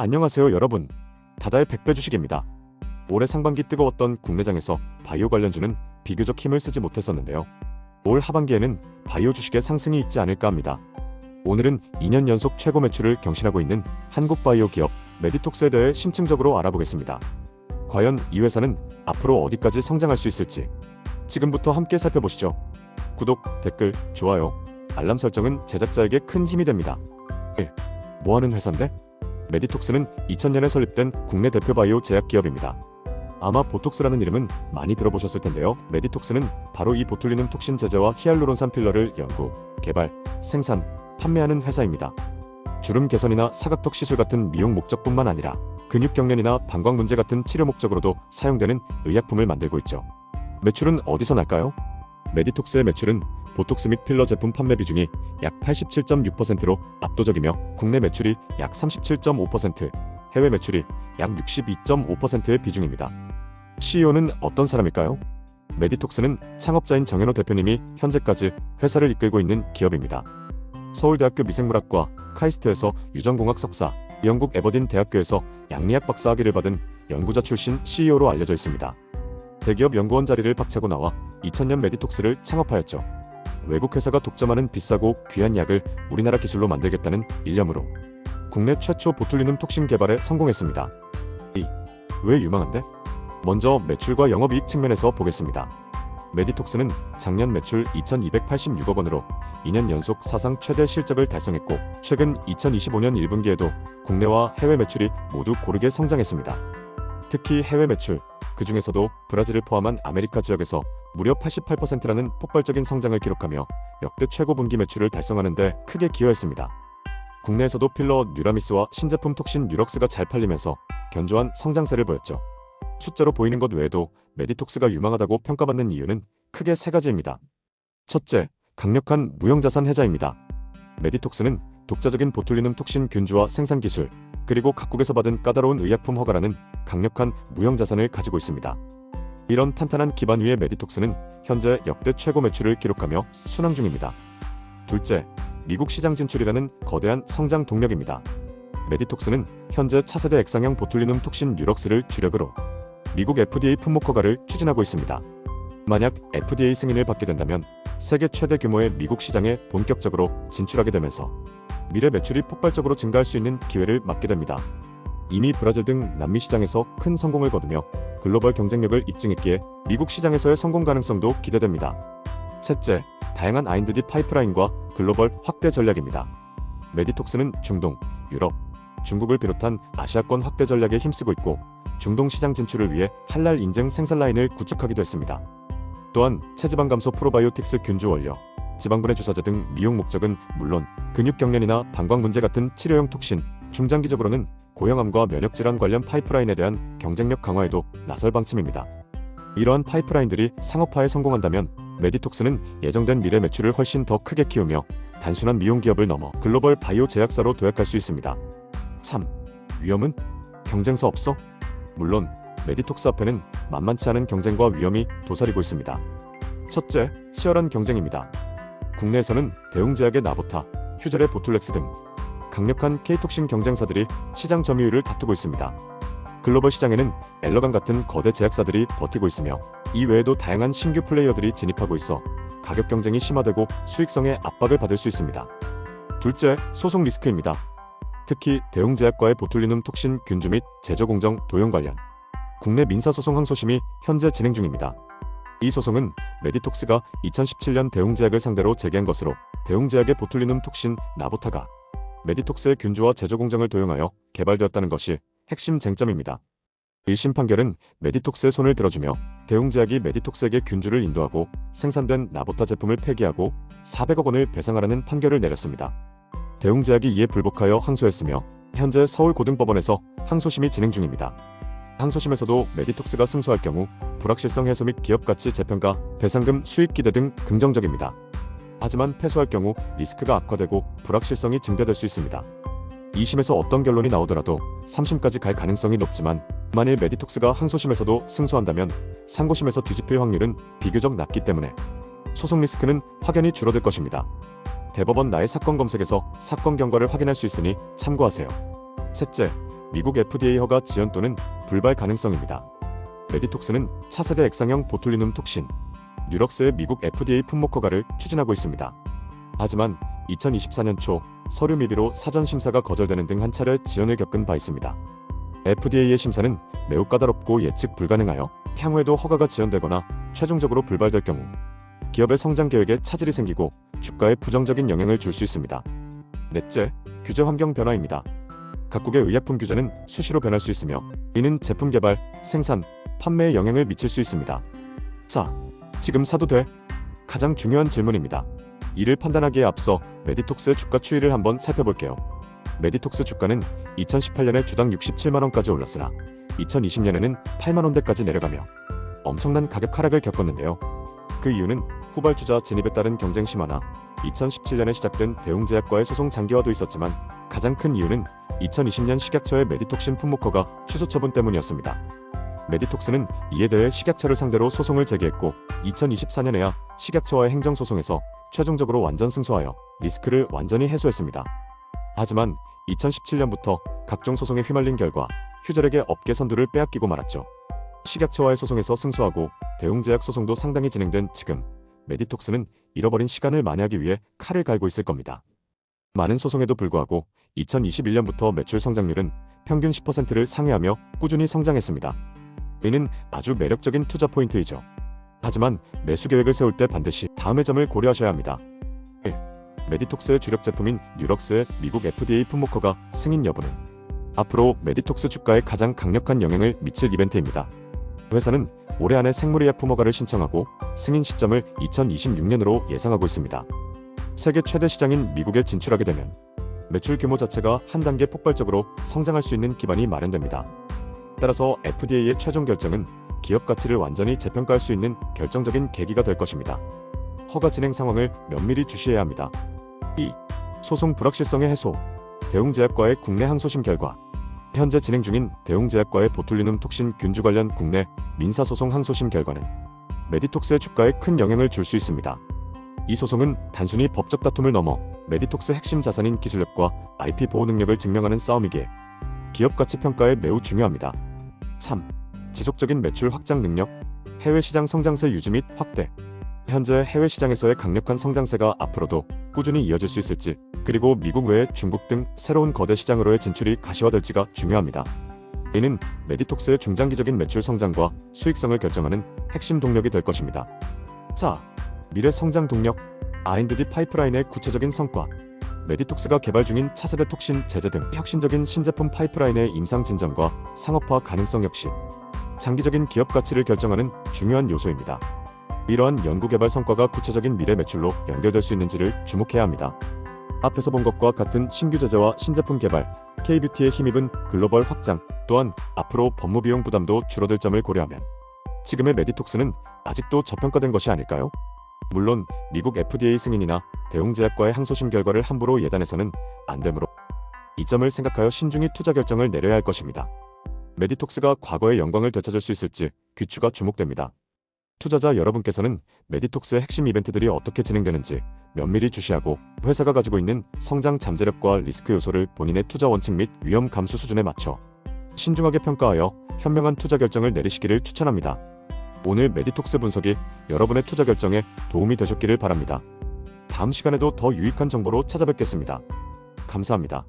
안녕하세요 여러분. 다다의 100배 주식입니다. 올해 상반기 뜨거웠던 국내장에서 바이오 관련주는 비교적 힘을 쓰지 못했었는데요. 올 하반기에는 바이오 주식의 상승이 있지 않을까 합니다. 오늘은 2년 연속 최고 매출을 경신하고 있는 한국 바이오 기업 메디톡스에 대해 심층적으로 알아보겠습니다. 과연 이 회사는 앞으로 어디까지 성장할 수 있을지 지금부터 함께 살펴보시죠. 구독, 댓글, 좋아요, 알람 설정은 제작자에게 큰 힘이 됩니다. 1. 뭐하는 회사인데? 메디톡스는 2000년에 설립된 국내 대표 바이오 제약 기업입니다. 아마 보톡스라는 이름은 많이 들어보셨을 텐데요. 메디톡스는 바로 이 보툴리눔 톡신 제제와 히알루론산 필러를 연구, 개발, 생산, 판매하는 회사입니다. 주름 개선이나 사각턱 시술 같은 미용 목적뿐만 아니라 근육 경련이나 방광 문제 같은 치료 목적으로도 사용되는 의약품을 만들고 있죠. 매출은 어디서 날까요? 메디톡스의 매출은 보톡스 및 필러 제품 판매 비중이 약 87.6%로 압도적이며 국내 매출이 약 37.5%, 해외 매출이 약 62.5%의 비중입니다. CEO는 어떤 사람일까요? 메디톡스는 창업자인 정현호 대표님이 현재까지 회사를 이끌고 있는 기업입니다. 서울대학교 미생물학과, 카이스트에서 유전공학 석사, 영국 에버딘 대학교에서 양리학 박사학위를 받은 연구자 출신 CEO로 알려져 있습니다. 대기업 연구원 자리를 박차고 나와 2000년 메디톡스를 창업하였죠. 외국 회사가 독점하는 비싸고 귀한 약을 우리나라 기술로 만들겠다는 일념으로 국내 최초 보툴리눔 톡신 개발에 성공했습니다. 왜 유망한데? 먼저 매출과 영업이익 측면에서 보겠습니다. 메디톡스는 작년 매출 2286억 원으로 2년 연속 사상 최대 실적을 달성했고 최근 2025년 1분기에도 국내와 해외 매출이 모두 고르게 성장했습니다. 특히 해외 매출, 그 중에서도 브라질을 포함한 아메리카 지역에서 무려 88%라는 폭발적인 성장을 기록하며 역대 최고 분기 매출을 달성하는 데 크게 기여했습니다. 국내에서도 필러 뉴라미스와 신제품 톡신 뉴럭스가 잘 팔리면서 견조한 성장세를 보였죠. 숫자로 보이는 것 외에도 메디톡스가 유망하다고 평가받는 이유는 크게 세 가지입니다. 첫째, 강력한 무형자산 해자입니다. 메디톡스는 독자적인 보툴리눔 톡신 균주화 생산 기술, 그리고 각국에서 받은 까다로운 의약품 허가라는 강력한 무형자산을 가지고 있습니다. 이런 탄탄한 기반 위에 메디톡스는 현재 역대 최고 매출을 기록하며 순항 중입니다. 둘째, 미국 시장 진출이라는 거대한 성장 동력입니다. 메디톡스는 현재 차세대 액상형 보툴리눔 톡신 뉴럭스를 주력으로 미국 FDA 품목 허가를 추진하고 있습니다. 만약 FDA 승인을 받게 된다면 세계 최대 규모의 미국 시장에 본격적으로 진출하게 되면서 미래 매출이 폭발적으로 증가할 수 있는 기회를 맞게 됩니다. 이미 브라질 등 남미 시장에서 큰 성공을 거두며 글로벌 경쟁력을 입증했기에 미국 시장에서의 성공 가능성도 기대됩니다. 셋째, 다양한 R&D 파이프라인과 글로벌 확대 전략입니다. 메디톡스는 중동, 유럽, 중국을 비롯한 아시아권 확대 전략에 힘쓰고 있고 중동 시장 진출을 위해 할랄 인증 생산 라인을 구축하기도 했습니다. 또한 체지방 감소 프로바이오틱스 균주 원료, 지방분해 주사제 등 미용 목적은 물론 근육 경련이나 방광 문제 같은 치료용 톡신, 중장기적으로는 고형암과 면역질환 관련 파이프라인에 대한 경쟁력 강화에도 나설 방침입니다. 이러한 파이프라인들이 상업화에 성공한다면 메디톡스는 예정된 미래 매출을 훨씬 더 크게 키우며 단순한 미용 기업을 넘어 글로벌 바이오 제약사로 도약할 수 있습니다. 3. 위험은? 경쟁사 없어? 물론 메디톡스 앞에는 만만치 않은 경쟁과 위험이 도사리고 있습니다. 첫째, 치열한 경쟁입니다. 국내에서는 대웅제약의 나보타, 휴젤의 보툴렉스 등 강력한 K톡신 경쟁사들이 시장 점유율을 다투고 있습니다. 글로벌 시장에는 엘러간 같은 거대 제약사들이 버티고 있으며 이 외에도 다양한 신규 플레이어들이 진입하고 있어 가격 경쟁이 심화되고 수익성에 압박을 받을 수 있습니다. 둘째, 소송 리스크입니다. 특히 대웅제약과의 보툴리눔 톡신 균주 및 제조 공정 도용 관련 국내 민사소송 항소심이 현재 진행 중입니다. 이 소송은 메디톡스가 2017년 대웅제약을 상대로 제기한 것으로 대웅제약의 보툴리눔 톡신 나보타가 메디톡스의 균주와 제조 공정을 도용하여 개발되었다는 것이 핵심 쟁점입니다. 1심 판결은 메디톡스의 손을 들어주며 대웅제약이 메디톡스에게 균주를 인도하고 생산된 나보타 제품을 폐기하고 400억 원을 배상하라는 판결을 내렸습니다. 대웅제약이 이에 불복하여 항소했으며 현재 서울고등법원에서 항소심이 진행 중입니다. 항소심에서도 메디톡스가 승소할 경우 불확실성 해소 및 기업가치 재평가, 배상금, 수익 기대 등 긍정적입니다. 하지만 패소할 경우 리스크가 악화되고 불확실성이 증대될 수 있습니다. 2심에서 어떤 결론이 나오더라도 3심까지 갈 가능성이 높지만 만일 메디톡스가 항소심에서도 승소한다면 상고심에서 뒤집힐 확률은 비교적 낮기 때문에 소송 리스크는 확연히 줄어들 것입니다. 대법원 나의 사건 검색에서 사건 경과를 확인할 수 있으니 참고하세요. 셋째, 미국 FDA 허가 지연 또는 불발 가능성입니다. 메디톡스는 차세대 액상형 보툴리눔 톡신, 뉴럭스의 미국 FDA 품목 허가를 추진하고 있습니다. 하지만 2024년 초 서류 미비로 사전 심사가 거절되는 등 한 차례 지연을 겪은 바 있습니다. FDA의 심사는 매우 까다롭고 예측 불가능하여 향후에도 허가가 지연되거나 최종적으로 불발될 경우 기업의 성장 계획에 차질이 생기고 주가에 부정적인 영향을 줄 수 있습니다. 넷째, 규제 환경 변화입니다. 각국의 의약품 규제는 수시로 변할 수 있으며 이는 제품 개발, 생산, 판매에 영향을 미칠 수 있습니다. 자, 지금 사도 돼? 가장 중요한 질문입니다. 이를 판단하기에 앞서 메디톡스의 주가 추이를 한번 살펴볼게요. 메디톡스 주가는 2018년에 주당 67만원까지 올랐으나 2020년에는 8만원대까지 내려가며 엄청난 가격 하락을 겪었는데요. 그 이유는 후발주자 진입에 따른 경쟁 심화나 2017년에 시작된 대웅제약과의 소송 장기화도 있었지만 가장 큰 이유는 2020년 식약처의 메디톡신 품목허가 취소 처분 때문이었습니다. 메디톡스는 이에 대해 식약처를 상대로 소송을 제기했고 2024년에야 식약처와의 행정소송에서 최종적으로 완전 승소하여 리스크를 완전히 해소했습니다. 하지만 2017년부터 각종 소송에 휘말린 결과 휴젤에게 업계 선두를 빼앗기고 말았죠. 식약처와의 소송에서 승소하고 대웅제약 소송도 상당히 진행된 지금 메디톡스는 잃어버린 시간을 만회하기 위해 칼을 갈고 있을 겁니다. 많은 소송에도 불구하고 2021년부터 매출 성장률은 평균 10%를 상회하며 꾸준히 성장했습니다. 이는 아주 매력적인 투자 포인트이죠. 하지만 매수 계획을 세울 때 반드시 다음의 점을 고려하셔야 합니다. 1. 메디톡스의 주력 제품인 뉴럭스의 미국 FDA 품목허가 승인 여부는 앞으로 메디톡스 주가에 가장 강력한 영향을 미칠 이벤트입니다. 회사는 올해 안에 생물의약품 허가를 신청하고 승인 시점을 2026년으로 예상하고 있습니다. 세계 최대 시장인 미국에 진출하게 되면 매출 규모 자체가 한 단계 폭발적으로 성장할 수 있는 기반이 마련됩니다. 따라서 FDA의 최종 결정은 기업 가치를 완전히 재평가할 수 있는 결정적인 계기가 될 것입니다. 허가 진행 상황을 면밀히 주시해야 합니다. 2. 소송 불확실성의 해소. 대웅제약과의 국내 항소심 결과 현재 진행 중인 대웅제약과의 보툴리눔 톡신 균주 관련 국내 민사소송 항소심 결과는 메디톡스의 주가에 큰 영향을 줄 수 있습니다. 이 소송은 단순히 법적 다툼을 넘어 메디톡스 핵심 자산인 기술력과 IP 보호 능력을 증명하는 싸움이기에 기업 가치 평가에 매우 중요합니다. 3. 지속적인 매출 확장 능력. 해외 시장 성장세 유지 및 확대. 현재 해외 시장에서의 강력한 성장세가 앞으로도 꾸준히 이어질 수 있을지, 그리고 미국 외에 중국 등 새로운 거대 시장으로의 진출이 가시화될지가 중요합니다. 이는 메디톡스의 중장기적인 매출 성장과 수익성을 결정하는 핵심 동력이 될 것입니다. 4. 미래 성장 동력. R&D 파이프라인의 구체적인 성과. 메디톡스가 개발 중인 차세대 톡신, 제제 등 혁신적인 신제품 파이프라인의 임상 진전과 상업화 가능성 역시 장기적인 기업 가치를 결정하는 중요한 요소입니다. 이러한 연구개발 성과가 구체적인 미래 매출로 연결될 수 있는지를 주목해야 합니다. 앞에서 본 것과 같은 신규 제재와 신제품 개발, K-뷰티의 힘입은 글로벌 확장, 또한 앞으로 법무 비용 부담도 줄어들 점을 고려하면 지금의 메디톡스는 아직도 저평가된 것이 아닐까요? 물론 미국 FDA 승인이나 대웅제약과의 항소심 결과를 함부로 예단해서는 안 되므로 이 점을 생각하여 신중히 투자 결정을 내려야 할 것입니다. 메디톡스가 과거의 영광을 되찾을 수 있을지 귀추가 주목됩니다. 투자자 여러분께서는 메디톡스의 핵심 이벤트들이 어떻게 진행되는지 면밀히 주시하고 회사가 가지고 있는 성장 잠재력과 리스크 요소를 본인의 투자 원칙 및 위험 감수 수준에 맞춰 신중하게 평가하여 현명한 투자 결정을 내리시기를 추천합니다. 오늘 메디톡스 분석이 여러분의 투자 결정에 도움이 되셨기를 바랍니다. 다음 시간에도 더 유익한 정보로 찾아뵙겠습니다. 감사합니다.